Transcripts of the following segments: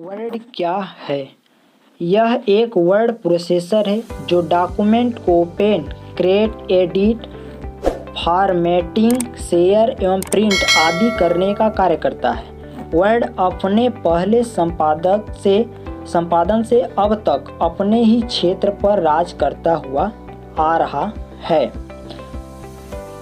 Word क्या है? यह एक वर्ड प्रोसेसर है जो डॉक्यूमेंट को open, create, edit, formatting, share एवं प्रिंट आदि करने का कार्य करता है। वर्ड अपने पहले संपादन से अब तक अपने ही क्षेत्र पर राज करता हुआ आ रहा है।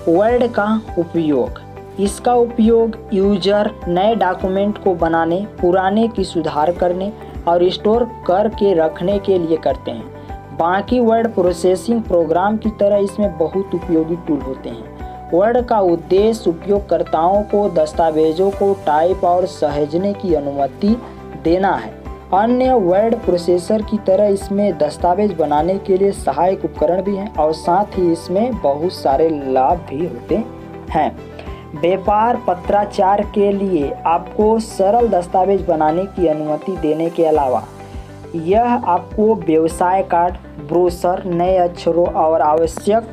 वर्ड का उपयोग। इसका उपयोग यूजर नए डॉक्यूमेंट को बनाने, पुराने की सुधार करने और स्टोर करके रखने के लिए करते हैं। बाकी वर्ड प्रोसेसिंग प्रोग्राम की तरह इसमें बहुत उपयोगी टूल होते हैं। वर्ड का उद्देश्य उपयोगकर्ताओं को दस्तावेजों को टाइप और सहेजने की अनुमति देना है। अन्य वर्ड प्रोसेसर की तरह इसमें दस्तावेज बनाने के लिए सहायक उपकरण भी हैं और साथ ही इसमें बहुत सारे लाभ भी होते हैं। व्यापार पत्राचार के लिए आपको सरल दस्तावेज बनाने की अनुमति देने के अलावा यह आपको व्यवसाय कार्ड, ब्रोशर, नए अक्षरों और आवश्यक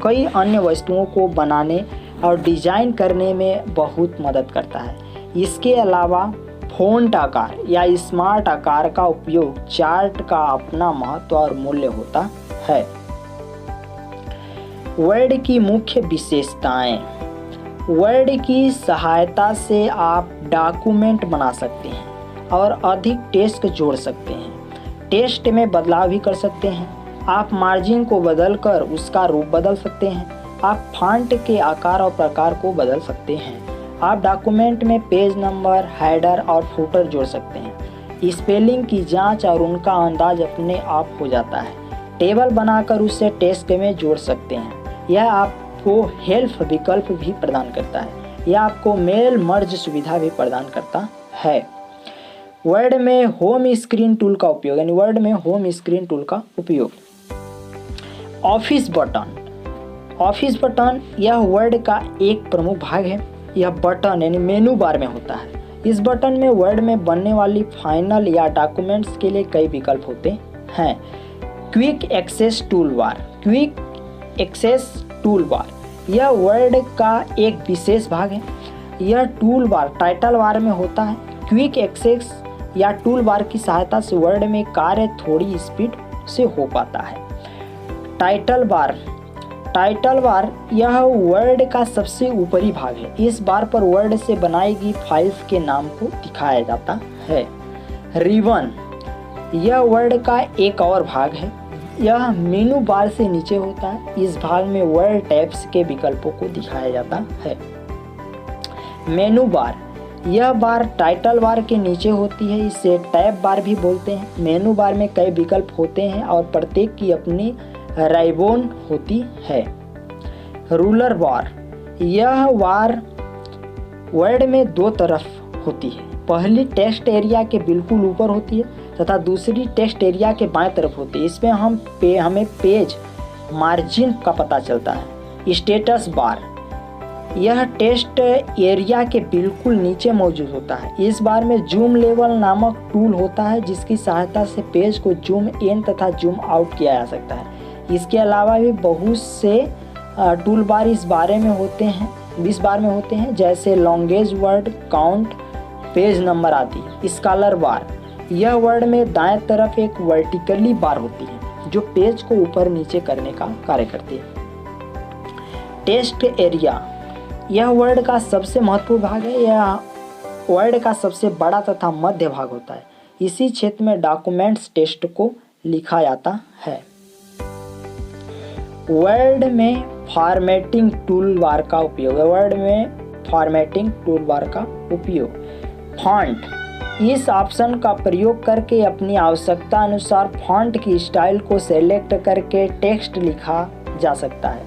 कई अन्य वस्तुओं को बनाने और डिजाइन करने में बहुत मदद करता है। इसके अलावा फ़ॉन्ट आकार या स्मार्ट आकार का उपयोग चार्ट का अपना महत्व और मूल्य होता है। वर्ड की मुख्य विशेषताएं। वर्ड की सहायता से आप डॉक्यूमेंट बना सकते हैं और अधिक टेक्स्ट जोड़ सकते हैं। टेक्स्ट में बदलाव भी कर सकते हैं। आप मार्जिन को बदलकर उसका रूप बदल सकते हैं। आप फॉन्ट के आकार और प्रकार को बदल सकते हैं। आप डॉक्यूमेंट में पेज नंबर, हेडर और फुटर जोड़ सकते हैं। स्पेलिंग की जांच और उनका अंदाज अपने आप हो जाता है। टेबल बनाकर उसे टेक्स्ट में जोड़ सकते हैं। यह आपको हेल्प विकल्प भी प्रदान करता है। यह आपको मेल मर्ज सुविधा भी प्रदान करता है। वर्ड में होम स्क्रीन टूल का उपयोग, यानी वर्ड में होम स्क्रीन टूल का उपयोग। Office button. ऑफिस बटन यह वर्ड का एक प्रमुख भाग है। यह बटन यानी मेनू बार में होता है। इस बटन में वर्ड में बनने वाली फाइनल या डॉक्यूमेंट्स के लिए कई विकल्प होते हैं। Quick access tool bar. Quick access tool bar यह वर्ड का एक विशेष भाग है। यह टूल बार टाइटल बार में होता है। क्विक एक्सेस या टूल बार की सहायता से वर्ड में कार्य थोड़ी स्पीड से हो पाता है। टाइटल बार यह वर्ड का सबसे ऊपरी भाग है। इस बार पर वर्ड से बनाई गई फाइल्स के नाम को दिखाया जाता है। रिबन यह वर्ड का एक और भाग है। यह मेनू बार से नीचे होता है। इस भाग में वर्ड टैब्स के विकल्पों को दिखाया जाता है। मेनू बार यह बार टाइटल बार के नीचे होती है। इसे टैब बार भी बोलते हैं। मेनू बार में कई विकल्प होते हैं और प्रत्येक की अपनी राइबोन होती है। रूलर बार यह बार वर्ड में दो तरफ होती है। पहली टेक्स्ट एरिया के बिल्कुल ऊपर होती है तथा दूसरी टेक्स्ट एरिया के बाएं तरफ होती है। इसमें हमें पेज मार्जिन का पता चलता है। स्टेटस बार यह टेक्स्ट एरिया के बिल्कुल नीचे मौजूद होता है। इस बार में जूम लेवल नामक टूल होता है जिसकी सहायता से पेज को जूम इन तथा जूम आउट किया जा सकता है। इसके अलावा भी बहुत से टूल बार इस बार में होते हैं जैसे लॉन्गेज वर्ड काउंट, पेज नंबर आदि। स्कॉलर बार यह वर्ड में दाएं तरफ एक वर्टिकली बार होती है जो पेज को ऊपर नीचे करने का कार्य करती है। टेक्स्ट एरिया यह वर्ड का सबसे महत्वपूर्ण भाग है। यह वर्ड का सबसे बड़ा तथा मध्य भाग होता है। इसी क्षेत्र में डॉक्यूमेंट्स टेक्स्ट को लिखा जाता है। वर्ड में फॉर्मेटिंग टूल बार का उपयोग। फॉन्ट इस ऑप्शन का प्रयोग करके अपनी आवश्यकता अनुसार फॉन्ट की स्टाइल को सेलेक्ट करके टेक्स्ट लिखा जा सकता है।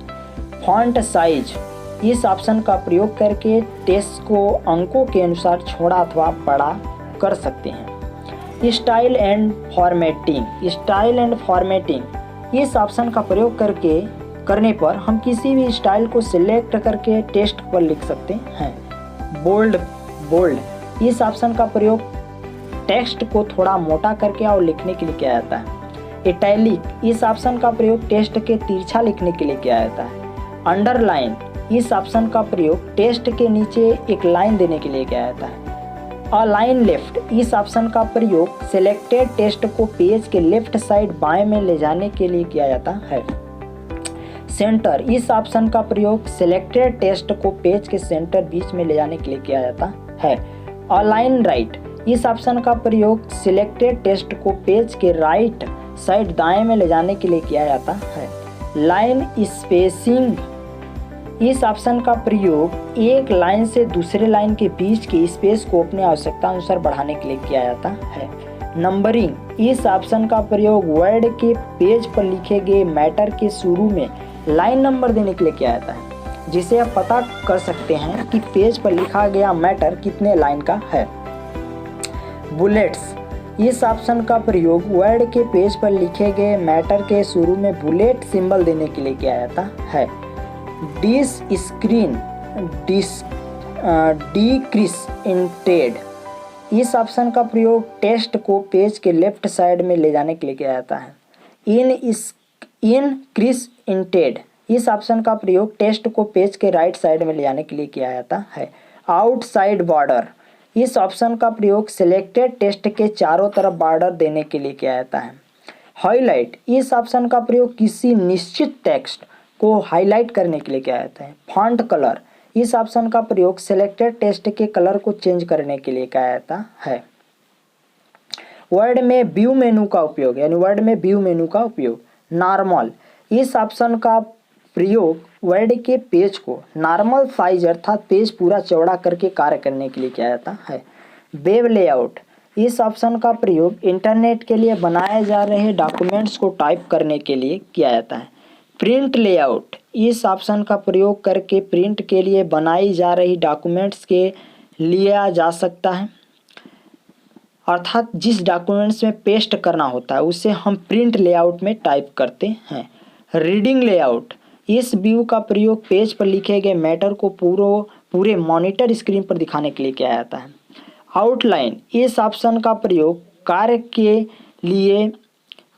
फॉन्ट साइज इस ऑप्शन का प्रयोग करके टेक्स्ट को अंकों के अनुसार छोटा अथवा बड़ा कर सकते हैं। स्टाइल एंड फॉर्मेटिंग इस ऑप्शन का प्रयोग करने पर हम किसी भी स्टाइल को सिलेक्ट करके टेक्स्ट पर लिख सकते हैं। बोल्ड इस ऑप्शन का प्रयोग टेक्स्ट को थोड़ा मोटा करके और लिखने के लिए किया जाता है। इटैलिक इस ऑप्शन का प्रयोग टेक्स्ट के तिरछा लिखने के लिए किया जाता है। अंडरलाइन इस ऑप्शन का प्रयोग टेक्स्ट के नीचे एक लाइन देने के लिए किया जाता है। अलाइन लेफ्ट, इस ऑप्शन का प्रयोग सिलेक्टेड टेक्स्ट को पेज के लेफ्ट साइड बाएं में ले जाने के लिए किया जाता है। सेंटर, इस ऑप्शन का प्रयोग सिलेक्टेड टेक्स्ट को पेज के सेंटर बीच में ले जाने के लिए किया जाता है। अलाइन राइट, इस ऑप्शन का प्रयोग सिलेक्टेड टेक्स्ट को पेज के राइट साइड दाएं में ले जाने के लिए किया जाता है। लाइन स्पेसिंग, इस ऑप्शन का प्रयोग एक लाइन से दूसरे लाइन के बीच के स्पेस को अपनी आवश्यकता अनुसार बढ़ाने के लिए किया जाता है। नंबरिंग, इस ऑप्शन का प्रयोग वर्ड के पेज पर लिखे गए मैटर के शुरू में लाइन नंबर देने के लिए किया जाता है, जिसे आप पता कर सकते हैं कि पेज पर लिखा गया मैटर कितने लाइन का है। बुलेट्स, इस ऑप्शन का प्रयोग वर्ड के पेज पर लिखे गए मैटर के शुरू में बुलेट सिंबल देने के लिए किया जाता है। डिक्रिएंटेड, इस ऑप्शन का प्रयोग टेक्स्ट को पेज के लेफ्ट साइड में ले जाने के लिए किया जाता है। इनक्रीएंटेड, इस ऑप्शन का प्रयोग टेक्स्ट को पेज के राइट साइड में ले जाने के लिए किया जाता है। आउटसाइड बॉर्डर, इस ऑप्शन का प्रयोग सिलेक्टेड टेक्स्ट के चारों तरफ बॉर्डर देने के लिए किया जाता है। हाईलाइट, इस ऑप्शन का प्रयोग किसी निश्चित टेक्स्ट को हाईलाइट करने के लिए किया जाता है। फॉन्ट कलर, इस ऑप्शन का प्रयोग सिलेक्टेड टेक्स्ट के कलर को चेंज करने के लिए किया जाता है। वर्ड में व्यू मेनू का उपयोग, यानी वर्ड में व्यू मेनू का उपयोग। नॉर्मल, इस ऑप्शन का प्रयोग वर्ड के पेज को नॉर्मल साइज अर्थात पेज पूरा चौड़ा करके कार्य करने के लिए किया जाता है। वेब लेआउट, इस ऑप्शन का प्रयोग इंटरनेट के लिए बनाए जा रहे डॉक्यूमेंट्स को टाइप करने के लिए किया जाता है। प्रिंट लेआउट, इस ऑप्शन का प्रयोग करके प्रिंट के लिए बनाई जा रही डॉक्यूमेंट्स के लिया जा सकता है, अर्थात जिस डॉक्यूमेंट्स में पेस्ट करना होता है उसे हम प्रिंट लेआउट में टाइप करते हैं। रीडिंग लेआउट, इस व्यू का प्रयोग पेज पर लिखे गए मैटर को पूरे मॉनिटर स्क्रीन पर दिखाने के लिए किया जाता है। आउटलाइन, इस ऑप्शन का प्रयोग कार्य के लिए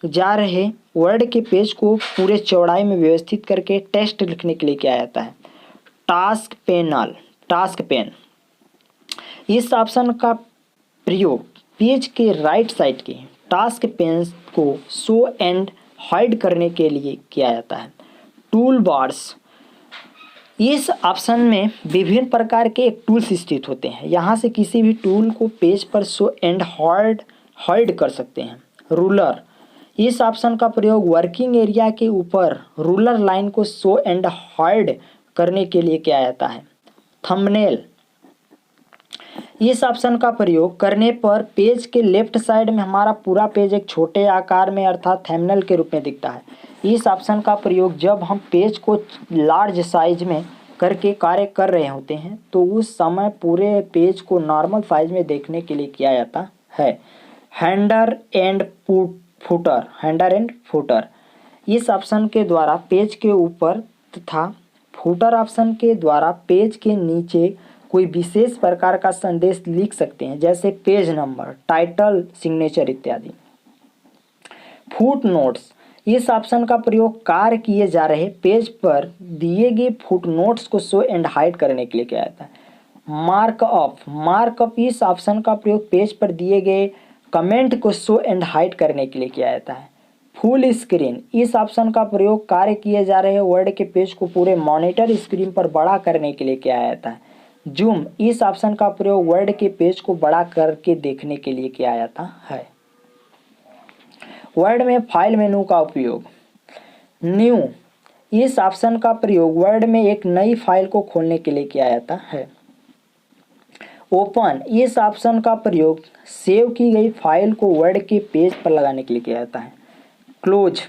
जा रहे वर्ड के पेज को पूरे चौड़ाई में व्यवस्थित करके टेक्स्ट लिखने के लिए किया जाता है। टास्क पेन, इस ऑप्शन का प्रयोग पेज के राइट साइड के टास्क पेन को शो एंड हाइड करने के लिए किया जाता है। टूल बार्स, इस ऑप्शन में विभिन्न प्रकार के टूल्स स्थित होते हैं, यहाँ से किसी भी टूल को पेज पर शो एंड हाइड कर सकते हैं। रूलर, इस ऑप्शन का प्रयोग वर्किंग एरिया के ऊपर रूलर लाइन को शो एंड हाइड करने के लिए किया जाता है। थंबनेल, इस ऑप्शन का प्रयोग करने पर पेज के लेफ्ट साइड में हमारा पूरा पेज एक छोटे आकार में अर्थात थंबनेल के रूप में दिखता है। इस ऑप्शन का प्रयोग जब हम पेज को लार्ज साइज में करके कार्य कर रहे होते हैं तो उस समय पूरे पेज को नॉर्मल साइज में देखने के लिए किया जाता है। हेडर एंड फुटर, इस ऑप्शन के द्वारा पेज के ऊपर तथा फुटर ऑप्शन के द्वारा पेज के नीचे कोई विशेष प्रकार का संदेश लिख सकते हैं, जैसे पेज नंबर, टाइटल, सिग्नेचर इत्यादि। फुट नोट्स, इस ऑप्शन का प्रयोग कार्य किए जा रहे पेज पर दिए गए फुट नोट्स को शो एंड हाइड करने के लिए किया जाता है। मार्कअप, इस ऑप्शन का प्रयोग पेज पर दिए गए कमेंट को शो एंड हाइड करने के लिए किया जाता है। फुल स्क्रीन, इस ऑप्शन का प्रयोग कार्य किए जा रहे वर्ड के पेज को पूरे मॉनिटर स्क्रीन पर बड़ा करने के लिए किया जाता है। जूम, इस ऑप्शन का प्रयोग वर्ड के पेज को बड़ा करके देखने के लिए किया जाता है। वर्ड में फाइल मेनू का उपयोग। न्यू, इस ऑप्शन का प्रयोग वर्ड में एक नई फाइल को खोलने के लिए किया जाता है। ओपन, इस ऑप्शन का प्रयोग सेव की गई फाइल को वर्ड के पेज पर लगाने के लिए किया जाता है। क्लोज,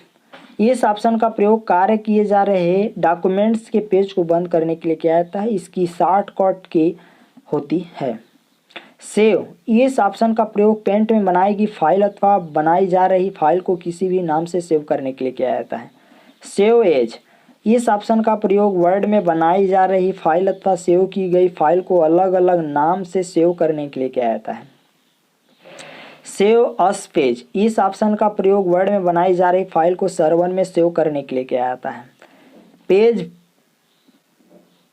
इस ऑप्शन का प्रयोग कार्य किए जा रहे डॉक्यूमेंट्स के पेज को बंद करने के लिए किया जाता है, इसकी शॉर्टकट की होती है। सेव, इस ऑप्शन का प्रयोग पेंट में बनाई गई फाइल अथवा बनाई जा रही फाइल को किसी भी नाम से सेव करने के लिए किया जाता है। सेव एज, इस ऑप्शन का प्रयोग वर्ड में बनाई जा रही फाइल अथवा सेव की गई फाइल को अलग अलग नाम से सेव करने के लिए किया जाता है। सेव अस पेज, इस ऑप्शन का प्रयोग वर्ड में बनाई जा रही फाइल को सर्वर में सेव करने के लिए किया जाता है। पेज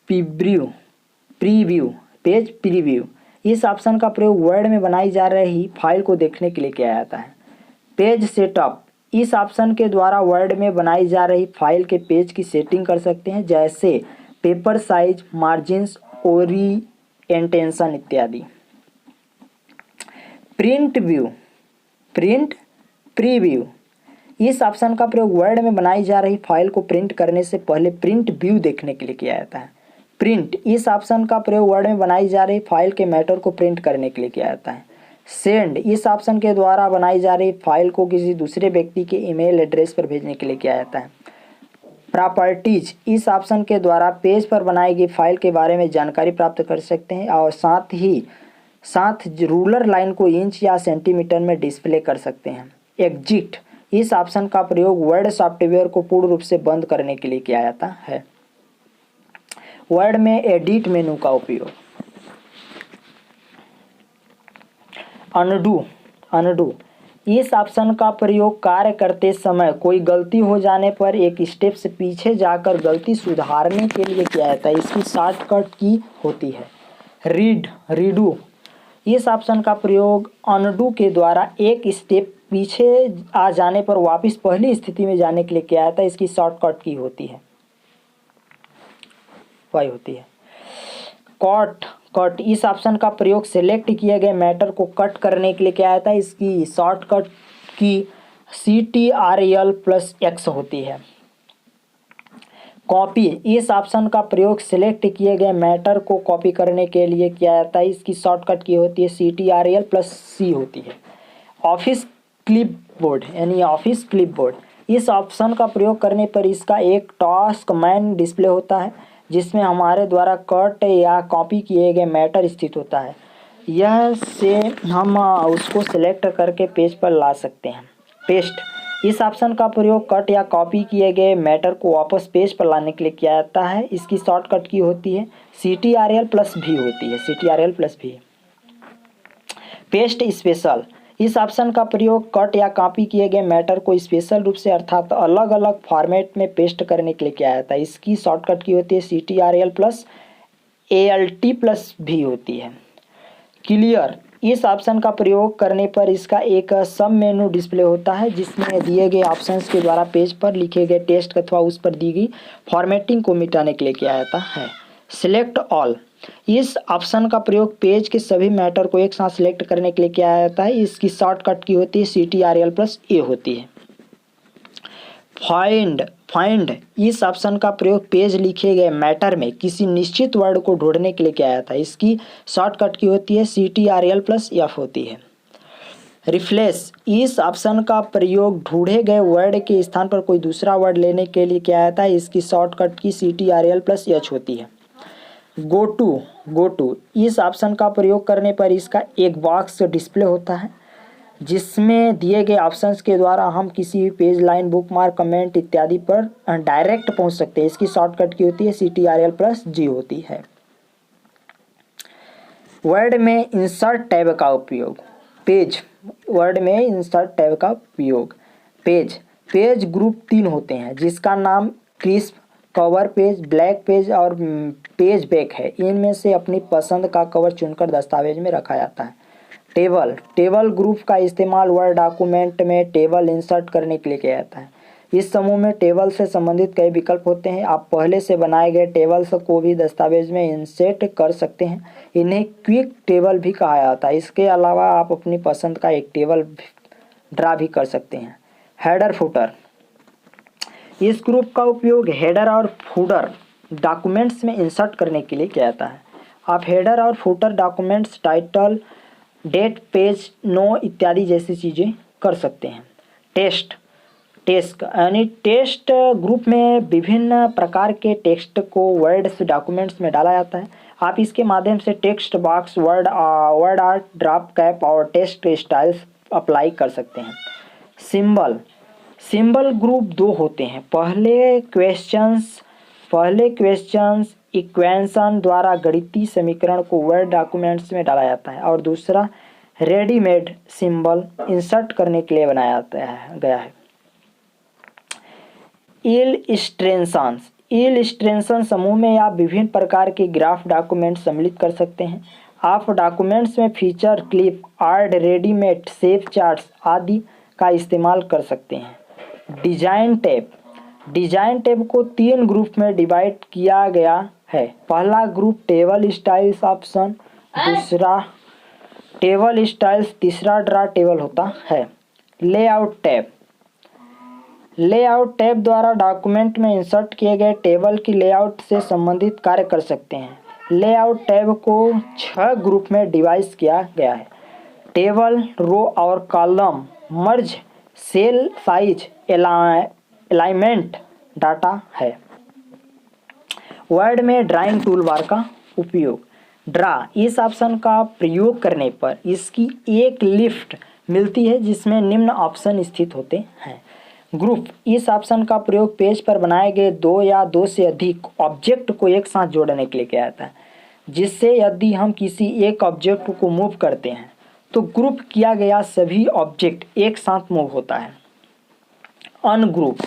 प्रीव्यू, इस ऑप्शन का प्रयोग वर्ड में बनाई जा रही फाइल को देखने के लिए किया जाता है। पेज सेटअप, इस ऑप्शन के द्वारा वर्ड में बनाई जा रही फाइल के पेज की सेटिंग कर सकते हैं, जैसे पेपर साइज, मार्जिन्स, ओरिएंटेशन इत्यादि। प्रिंट व्यू, प्रिंट प्रीव्यू, इस ऑप्शन का प्रयोग वर्ड में बनाई जा रही फाइल को प्रिंट करने से पहले प्रिंट व्यू देखने के लिए किया जाता है। प्रिंट, इस ऑप्शन का प्रयोग वर्ड में बनाई जा रही फाइल के मैटर को प्रिंट करने के लिए किया जाता है। सेंड, इस ऑप्शन के द्वारा बनाई जा रही फाइल को किसी दूसरे व्यक्ति के ईमेल एड्रेस पर भेजने के लिए किया जाता है। प्रॉपर्टीज, इस ऑप्शन के द्वारा पेज पर बनाई गई फाइल के बारे में जानकारी प्राप्त कर सकते हैं और साथ रूलर लाइन को इंच या सेंटीमीटर में डिस्प्ले कर सकते हैं। एग्जिट, इस ऑप्शन का प्रयोग वर्ड सॉफ्टवेयर को पूर्ण रूप से बंद करने के लिए किया जाता है। वर्ड में एडिट मेनू का उपयोग। अनडू, इस ऑप्शन का प्रयोग कार्य करते समय कोई गलती हो जाने पर एक स्टेप से पीछे जाकर गलती सुधारने के लिए किया जाता है। इसकी शॉर्टकट की होती है। रीडू, इस ऑप्शन का प्रयोग अनडू के द्वारा एक स्टेप पीछे आ जाने पर वापस पहली स्थिति में जाने के लिए किया जाता है। इसकी शॉर्टकट की होती है कट, इस ऑप्शन का प्रयोग सिलेक्ट किए गए मैटर को कट करने के लिए किया जाता है। इसकी शॉर्टकट की CTRL+X होती है। कॉपी, इस ऑप्शन का प्रयोग सिलेक्ट किए गए मैटर को कॉपी करने के लिए किया जाता है। इसकी शॉर्टकट की होती है CTRL+C होती है। ऑफिस क्लिपबोर्ड यानी ऑफिस क्लिपबोर्ड, इस ऑप्शन का प्रयोग करने पर इसका एक टास्क मैन डिस्प्ले होता है जिसमें हमारे द्वारा कट या कॉपी किए गए मैटर स्थित होता है। यह से हम उसको सिलेक्ट करके पेज पर ला सकते हैं। पेस्ट, इस ऑप्शन का प्रयोग कट या कॉपी किए गए मैटर को वापस पेज पर लाने के लिए किया जाता है। इसकी शॉर्टकट की होती है CTRL+V होती है। CTRL+V। पेस्ट स्पेशल, इस ऑप्शन का प्रयोग कट या कॉपी किए गए मैटर को स्पेशल रूप से अर्थात अलग अलग फॉर्मेट में पेस्ट करने के लिए किया जाता है। इसकी शॉर्टकट की होती है CTRL+ALT+V होती है। क्लियर, इस ऑप्शन का प्रयोग करने पर इसका एक सब मेनू डिस्प्ले होता है जिसमें दिए गए ऑप्शंस के द्वारा पेज पर लिखे गए टेक्स्ट अथवा उस पर दी गई फॉर्मेटिंग को मिटाने के लिए किया जाता है। सिलेक्ट ऑल, इस ऑप्शन का प्रयोग पेज के सभी मैटर को एक साथ सिलेक्ट करने के लिए किया जाता है। इसकी शॉर्टकट की होती है CTRL+A होती है। फाइंड, इस ऑप्शन का प्रयोग पेज लिखे गए मैटर में किसी निश्चित वर्ड को ढूंढने के लिए किया जाता है। इसकी शॉर्टकट की होती है CTRL+F होती है। रिप्लेस, इस ऑप्शन का प्रयोग ढूंढे गए वर्ड के स्थान पर कोई दूसरा वर्ड लेने के लिए किया जाता है। इसकी शॉर्टकट की CTRL+H होती है। गो टू, इस ऑप्शन का प्रयोग करने पर इसका एक बॉक्स डिस्प्ले होता है जिसमें दिए गए ऑप्शंस के द्वारा हम किसी भी पेज, लाइन, बुकमार्क, कमेंट इत्यादि पर डायरेक्ट पहुंच सकते हैं। इसकी शॉर्टकट की होती है CTRL+G होती है। वर्ड में इंसर्ट टैब का उपयोग। वर्ड में इंसर्ट टैब का उपयोग। पेज ग्रुप 3 होते हैं जिसका नाम crisp, cover page, black page और पेज बैक है। इनमें से अपनी पसंद का कवर चुनकर दस्तावेज में रखा जाता है। टेबल ग्रुप का इस्तेमाल वर्ड डॉक्यूमेंट में टेबल इंसर्ट करने के लिए किया जाता है। इस समूह में टेबल से संबंधित कई विकल्प होते हैं। आप पहले से बनाए गए टेबल्स को भी दस्तावेज में इंसर्ट कर सकते हैं। इन्हें क्विक टेबल भी कहा जाता है। इसके अलावा आप अपनी पसंद का एक टेबल ड्रा भी कर सकते हैं। हेडर फुटर, इस ग्रुप का उपयोग हेडर और फुटर डॉक्यूमेंट्स में इंसर्ट करने के लिए किया जाता है। आप हेडर और footer documents title, date, page, no इत्यादि जैसी चीज़ें कर सकते हैं। टेक्स्ट यानी टेक्स्ट ग्रुप में विभिन्न प्रकार के टेक्स्ट को वर्ड्स डॉक्यूमेंट्स में डाला जाता है। आप इसके माध्यम से text box, word art, drop cap और टेक्स्ट स्टाइल्स अप्लाई कर सकते हैं। सिंबल ग्रुप 2 होते हैं। पहले क्वेश्चंस इक्वेशन द्वारा गणितीय समीकरण को वर्ड डॉक्यूमेंट्स में डाला जाता है और दूसरा रेडीमेड सिंबल इंसर्ट करने के लिए बनाया गया है। इलस्ट्रेशन समूह में आप विभिन्न प्रकार के ग्राफ डॉक्यूमेंट सम्मिलित कर सकते हैं। आप डॉक्यूमेंट्स में feature, clip art, readymade shape charts आदि का इस्तेमाल कर सकते हैं। Design tab. डिजाइन टैब को 3 ग्रुप में डिवाइड किया गया है। पहला ग्रुप टेबल स्टाइल्स ऑप्शन, दूसरा टेबल स्टाइल्स, तीसरा ड्रा टेबल होता है। Layout tab. लेआउट टैब द्वारा डॉक्यूमेंट में इंसर्ट किए गए टेबल की लेआउट से संबंधित कार्य कर सकते हैं। लेआउट टैब को 6 ग्रुप में डिवाइड किया गया है। टेबल, रो और कॉलम, मर्ज, सेल साइज, अलाइनमेंट, डाटा है। वर्ड में ड्राइंग टूल बार का उपयोग। ड्रा, इस ऑप्शन का प्रयोग करने पर इसकी एक लिस्ट मिलती है जिसमें निम्न ऑप्शन स्थित होते हैं। ग्रुप, इस ऑप्शन का प्रयोग पेज पर बनाए गए 2 या 2 से अधिक ऑब्जेक्ट को एक साथ जोड़ने के लिए किया जाता है, जिससे यदि हम किसी एक ऑब्जेक्ट को मूव करते हैं तो ग्रुप किया गया सभी ऑब्जेक्ट एक साथ मूव होता है। अनग्रुप,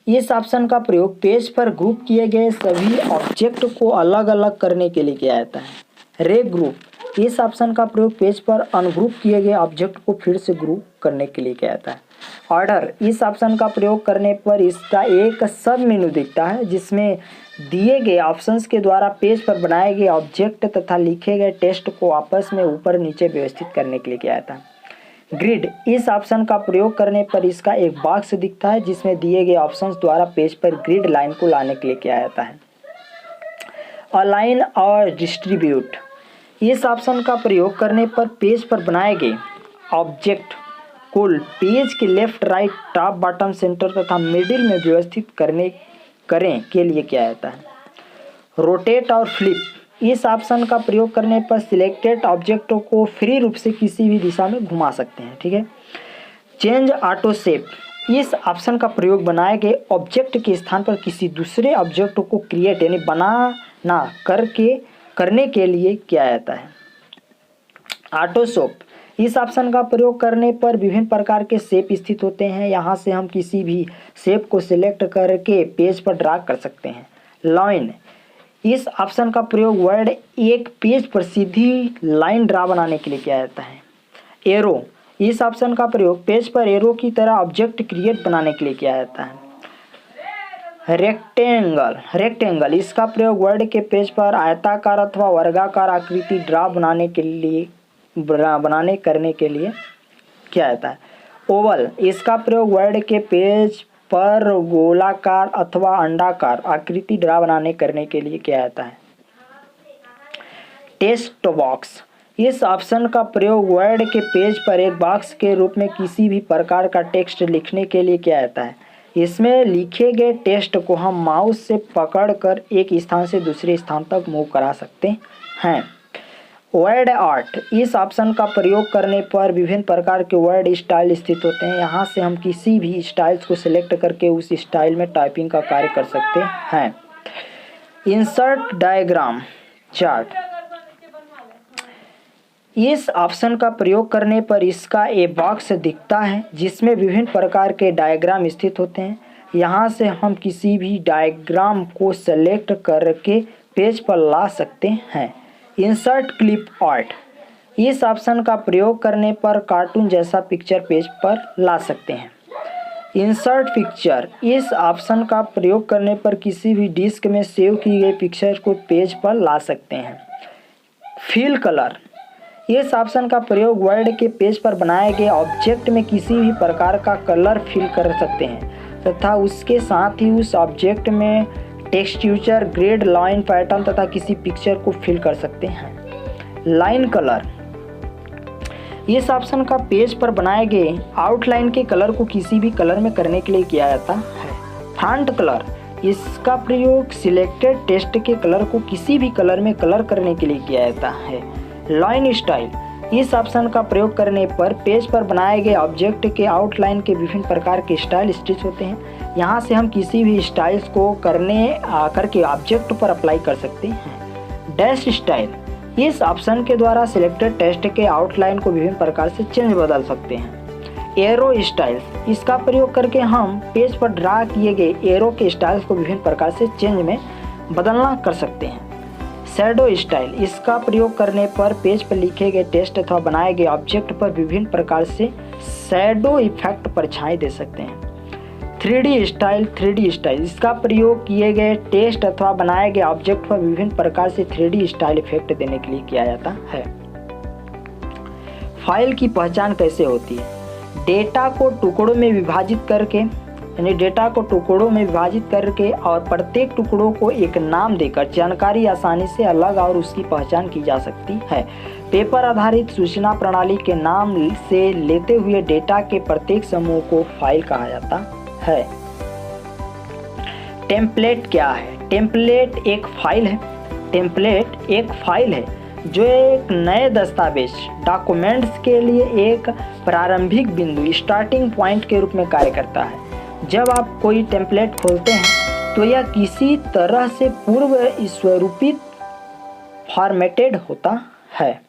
इस ऑप्शन का प्रयोग पेज पर ग्रुप किए गए सभी ऑब्जेक्ट को अलग अलग करने के लिए किया जाता है। रीग्रुप, इस ऑप्शन का प्रयोग पेज पर अनग्रुप किए गए ऑब्जेक्ट को फिर से ग्रुप करने के लिए किया जाता है। ऑर्डर, इस ऑप्शन का प्रयोग करने पर इसका एक सब मेनू दिखता है जिसमें दिए गए ऑप्शंस के द्वारा पेज पर बनाए गए ऑब्जेक्ट तथा लिखे गए टेक्स्ट को आपस में ऊपर नीचे व्यवस्थित करने के लिए किया जाता है। ग्रिड, इस ऑप्शन का प्रयोग करने पर इसका एक बॉक्स दिखता है जिसमें दिए गए ऑप्शंस द्वारा पेज पर ग्रिड लाइन को लाने के लिए किया जाता है। अलाइन और डिस्ट्रीब्यूट, इस ऑप्शन का प्रयोग करने पर पेज पर बनाए गए ऑब्जेक्ट को पेज के left, right, top, bottom, centre तथा मिडिल में व्यवस्थित करें के लिए किया जाता है। रोटेट और फ्लिप, इस ऑप्शन का प्रयोग करने पर सिलेक्टेड ऑब्जेक्टों को फ्री रूप से किसी भी दिशा में घुमा सकते हैं। ठीक है। चेंज ऑटो शेप, इस ऑप्शन का प्रयोग बनाए गए ऑब्जेक्ट के स्थान पर किसी दूसरे ऑब्जेक्ट को क्रिएट यानी बनाना करने के लिए किया जाता है। ऑटो शेप, इस ऑप्शन का प्रयोग करने पर विभिन्न प्रकार के शेप स्थित होते हैं। यहाँ से हम किसी भी शेप को सिलेक्ट करके पेज पर ड्रैग कर सकते हैं। लाइन, इस ऑप्शन का प्रयोग वर्ड एक पेज पर सीधी लाइन ड्रा बनाने के लिए किया जाता है। एरो, इस ऑप्शन का प्रयोग पेज पर एरो की तरह ऑब्जेक्ट क्रिएट बनाने के लिए किया जाता है। रेक्टेंगल, इसका प्रयोग वर्ड के पेज पर आयताकार अथवा वर्गाकार आकृति ड्रा बनाने करने के लिए किया जाता है। ओवल, इसका प्रयोग वर्ड के पेज पर गोलाकार अथवा अंडाकार आकृति ड्रा करने के लिए किया जाता है। टेक्स्ट बॉक्स, इस ऑप्शन का प्रयोग वर्ड के पेज पर एक बॉक्स के रूप में किसी भी प्रकार का टेक्स्ट लिखने के लिए किया जाता है। इसमें लिखे गए टेक्स्ट को हम माउस से पकड़कर एक स्थान से दूसरे स्थान तक मूव करा सकते हैं। वर्ड आर्ट, इस ऑप्शन का प्रयोग करने पर विभिन्न प्रकार के वर्ड स्टाइल स्थित होते हैं। यहाँ से हम किसी भी स्टाइल्स को सिलेक्ट करके उस स्टाइल में टाइपिंग का कार्य कर सकते हैं। इंसर्ट डायग्राम चार्ट, इस ऑप्शन का प्रयोग करने पर इसका एक बॉक्स दिखता है जिसमें विभिन्न प्रकार के डायग्राम स्थित होते हैं। यहाँ से हम किसी भी डायग्राम को सेलेक्ट करके पेज पर ला सकते हैं। इंसर्ट क्लिप आर्ट, इस ऑप्शन का प्रयोग करने पर कार्टून जैसा पिक्चर पेज पर ला सकते हैं। इंसर्ट पिक्चर, इस ऑप्शन का प्रयोग करने पर किसी भी डिस्क में सेव की गई पिक्चर को पेज पर ला सकते हैं। फिल कलर, इस ऑप्शन का प्रयोग वर्ड के पेज पर बनाए गए ऑब्जेक्ट में किसी भी प्रकार का कलर फिल कर सकते हैं तथा उसके साथ ही उस ऑब्जेक्ट में टेक्सचर, ग्रेड, लाइन, पैटर्न तथा किसी पिक्चर को फिल कर सकते हैं। लाइन कलर, इस ऑप्शन का पेज पर बनाए गए आउटलाइन के कलर को किसी भी कलर में करने के लिए किया जाता है। फॉन्ट कलर, इसका प्रयोग सिलेक्टेड टेक्स्ट के कलर को किसी भी कलर में कलर करने के लिए किया जाता है। लाइन स्टाइल, इस ऑप्शन का प्रयोग करने पर पेज पर बनाए गए ऑब्जेक्ट के आउटलाइन के विभिन्न प्रकार के स्टाइल स्टिच होते हैं। यहाँ से हम किसी भी स्टाइल्स को करके ऑब्जेक्ट पर अप्लाई कर सकते हैं। डैश स्टाइल, इस ऑप्शन के द्वारा सिलेक्टेड टेक्स्ट के आउटलाइन को विभिन्न प्रकार से चेंज बदल सकते हैं। एरो स्टाइल, इसका प्रयोग करके हम पेज पर ड्रा किए गए एरो के स्टाइल्स को विभिन्न प्रकार से चेंज में बदलना कर सकते हैं। शैडो स्टाइल, इसका प्रयोग करने पर पेज पर लिखे गए टेक्स्ट अथवा बनाए गए ऑब्जेक्ट पर विभिन्न प्रकार से शैडो इफेक्ट परछाई दे सकते हैं। 3D स्टाइल, इसका प्रयोग किए गए टेक्स्ट अथवा बनाए गए ऑब्जेक्ट पर विभिन्न प्रकार से 3D स्टाइल इफेक्ट देने के लिए किया जाता है। फाइल की पहचान कैसे होती है? डेटा को टुकड़ों में विभाजित करके और प्रत्येक टुकड़ों को एक नाम देकर जानकारी आसानी से अलग और उसकी पहचान की जा सकती है। पेपर आधारित सूचना प्रणाली के नाम से लेते हुए डेटा के प्रत्येक समूह को फाइल कहा जाता है। टेम्पलेट क्या है? टेम्पलेट एक फाइल है जो एक नए दस्तावेज डॉक्यूमेंट्स के लिए एक प्रारंभिक बिंदु स्टार्टिंग पॉइंट के रूप में कार्य करता है। जब आप कोई टेम्पलेट खोलते हैं तो यह किसी तरह से पूर्व स्वरूपित फॉर्मेटेड होता है।